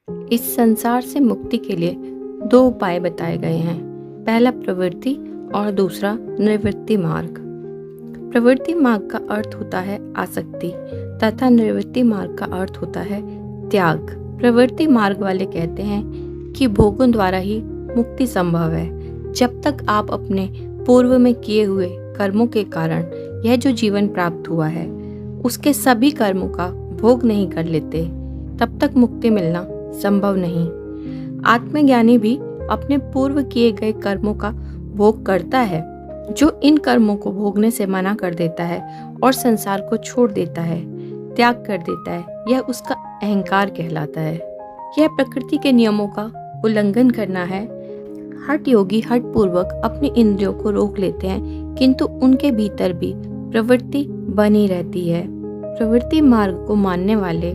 इस संसार से मुक्ति के लिए दो उपाय बताए गए हैं। पहला प्रवृत्ति और दूसरा निवृत्ति मार्ग। प्रवृत्ति मार्ग का अर्थ होता है आसक्ति तथा निवृत्ति मार्ग का अर्थ होता है त्याग। प्रवृत्ति मार्ग वाले कहते हैं कि भोगों द्वारा ही मुक्ति संभव है। जब तक आप अपने पूर्व में किए हुए कर्मों के कारण यह जो जीवन प्राप्त हुआ है उसके सभी कर्मों का भोग नहीं कर लेते, तब तक मुक्ति मिलना संभव नहीं। आत्मज्ञानी भी अपने पूर्व किए गए कर्मों का भोग करता है। जो इन कर्मों को भोगने से मना कर देता है और संसार को छोड़ देता है, त्याग कर देता है, यह उसका अहंकार कहलाता है। यह प्रकृति के नियमों का उल्लंघन करना है। हठ योगी हठ पूर्वक अपने इंद्रियों को रोक लेते हैं, किंतु उनके भीतर भी प्रवृत्ति बनी रहती है। प्रवृत्ति मार्ग को मानने वाले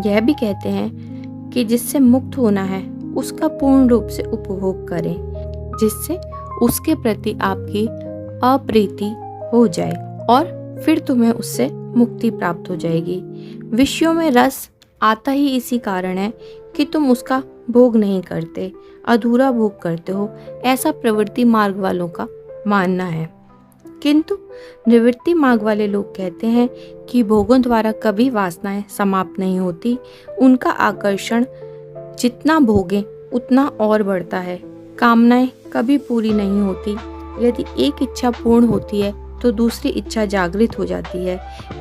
यह भी कहते हैं कि जिससे मुक्त होना है उसका पूर्ण रूप से उपभोग करें, जिससे उसके प्रति आपकी अप्रीति हो जाए और फिर तुम्हें उससे मुक्ति प्राप्त हो जाएगी। विषयों में रस आता ही इसी कारण है कि तुम उसका भोग नहीं करते, अधूरा भोग करते हो, ऐसा प्रवृत्ति मार्ग वालों का मानना है। किंतु निवृत्ति मार्ग वाले लोग कहते हैं कि भोगों द्वारा कभी वासनाएं समाप्त नहीं होती। उनका आकर्षण जितना भोगें उतना और बढ़ता है। कामनाएं कभी पूरी नहीं होती। यदि एक इच्छा पूर्ण होती है तो दूसरी इच्छा जागृत हो जाती है।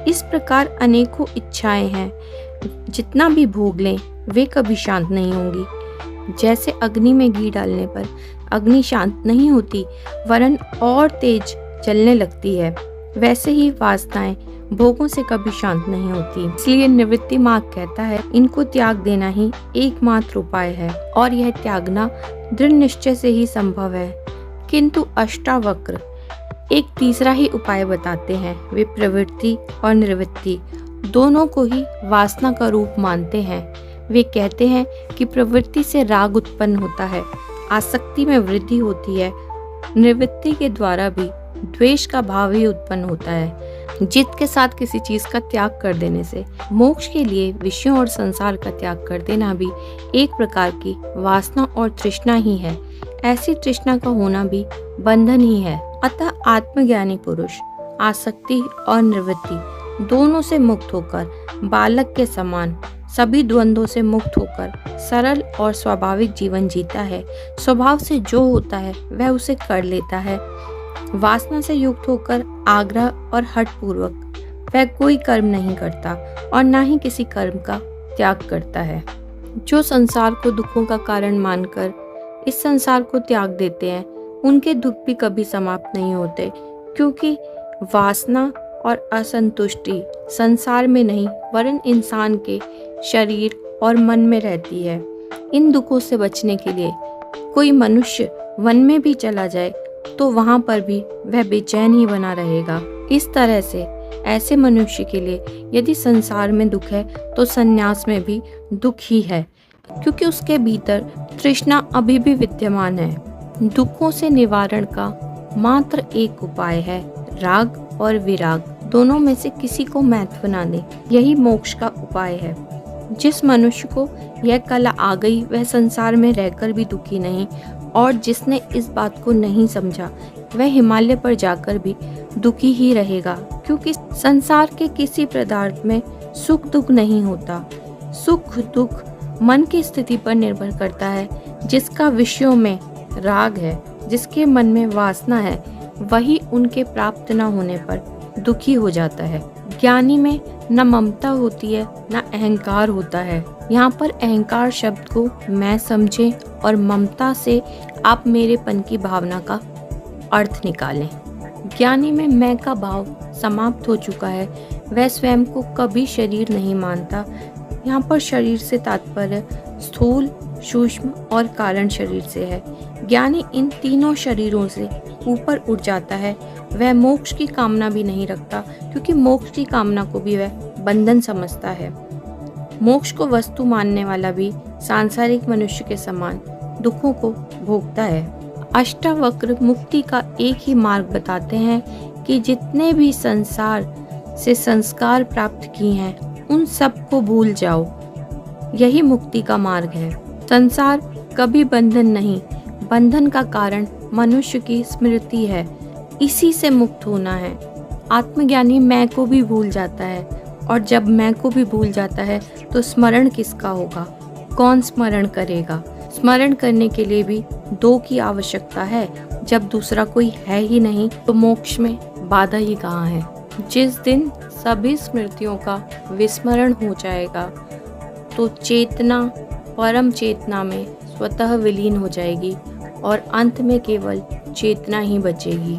इस प्रकार अनेकों इच्छाएं हैं। जितना भी भोग लें वे कभी शांत नहीं होंगी। जैसे अग्नि में घी डालने पर अग्नि शांत नहीं होती वरन और तेज जलने लगती है, वैसे ही वासनाएं भोगों से कभी शांत नहीं होती। इसलिए निवृत्ति मार्ग कहता है इनको त्याग देना ही एकमात्र उपाय है और यह त्यागना दृढ़ निश्चय से ही संभव है। किंतु अष्टावक्र एक तीसरा ही उपाय बताते हैं। वे प्रवृत्ति और निवृत्ति दोनों को ही वासना का रूप मानते हैं। वे कहते हैं कि प्रवृत्ति से राग उत्पन्न होता है, आसक्ति में वृद्धि होती है। निवृत्ति के द्वारा भी द्वेष का भाव ही उत्पन्न होता है। जिद के साथ किसी चीज का त्याग कर देने से मोक्ष के लिए विषयों और संसार का त्याग कर देना भी एक प्रकार की वासना और तृष्णा ही है। ऐसी तृष्णा का होना भी बंधन ही है। अतः आत्मज्ञानी पुरुष आसक्ति और निवृत्ति दोनों से मुक्त होकर बालक के समान सभी द्वंद्वों से मुक्त होकर सरल और स्वाभाविक जीवन जीता है। स्वभाव से जो होता है वह उसे कर लेता है। वासना से युक्त होकर आग्रह और हठ पूर्वक वह कोई कर्म नहीं करता और ना ही किसी कर्म का त्याग करता है। जो संसार को दुखों का कारण मानकर इस संसार को त्याग देते हैं उनके दुख भी कभी समाप्त नहीं होते, क्योंकि वासना और असंतुष्टि संसार में नहीं वरन इंसान के शरीर और मन में रहती है। इन दुखों से बचने के लिए कोई मनुष्य वन में भी चला जाए तो वहां पर भी वह बेचैन ही बना रहेगा। इस तरह से ऐसे मनुष्य के लिए यदि संसार में दुख है तो संन्यास में भी दुख ही है, क्योंकि उसके भीतर तृष्णा अभी भी विद्यमान है। दुखों से निवारण का मात्र एक उपाय है, राग और विराग दोनों में से किसी को महत्व ना दे, यही मोक्ष का उपाय है। जिस मनुष्य को यह कला आ गई वह संसार में रहकर भी दुखी नहीं, और जिसने इस बात को नहीं समझा वह हिमालय पर जाकर भी दुखी ही रहेगा, क्योंकि संसार के किसी पदार्थ में सुख दुख नहीं होता। सुख दुख मन की स्थिति पर निर्भर करता है। जिसका विषयों में राग है, जिसके मन में वासना है, वही उनके प्राप्त न होने पर दुखी हो जाता है। ज्ञानी में न ममता होती है न अहंकार होता है। यहाँ पर अहंकार शब्द को मैं समझें और ममता से आप मेरेपन की भावना का अर्थ निकालें। ज्ञानी में मैं का भाव समाप्त हो चुका है। वह स्वयं को कभी शरीर नहीं मानता। यहाँ पर शरीर से तात्पर्य स्थूल, सूक्ष्म और कारण शरीर से है। ज्ञानी इन तीनों शरीरों से ऊपर उठ जाता है। वह मोक्ष की कामना भी नहीं रखता, क्योंकि मोक्ष की कामना को भी वह बंधन समझता है। मोक्ष को वस्तु मानने वाला भी सांसारिक मनुष्य के समान दुखों को भोगता है। अष्टावक्र मुक्ति का एक ही मार्ग बताते हैं कि जितने भी संसार से संस्कार प्राप्त किए हैं उन सब को भूल जाओ यही मुक्ति का मार्ग है। संसार कभी बंधन नहीं, बंधन का कारण मनुष्य की स्मृति है, इसी से मुक्त होना है। आत्मज्ञानी मैं को भी भूल जाता है, और जब मैं को भी भूल जाता है तो स्मरण किसका होगा? कौन स्मरण करेगा? स्मरण करने के लिए भी दो की आवश्यकता है। जब दूसरा कोई है ही नहीं तो मोक्ष में बाधा ही कहाँ है? जिस दिन सभी स्मृतियों का विस्मरण हो जाएगा तो चेतना परम चेतना में स्वतः विलीन हो जाएगी और अंत में केवल चेतना ही बचेगी।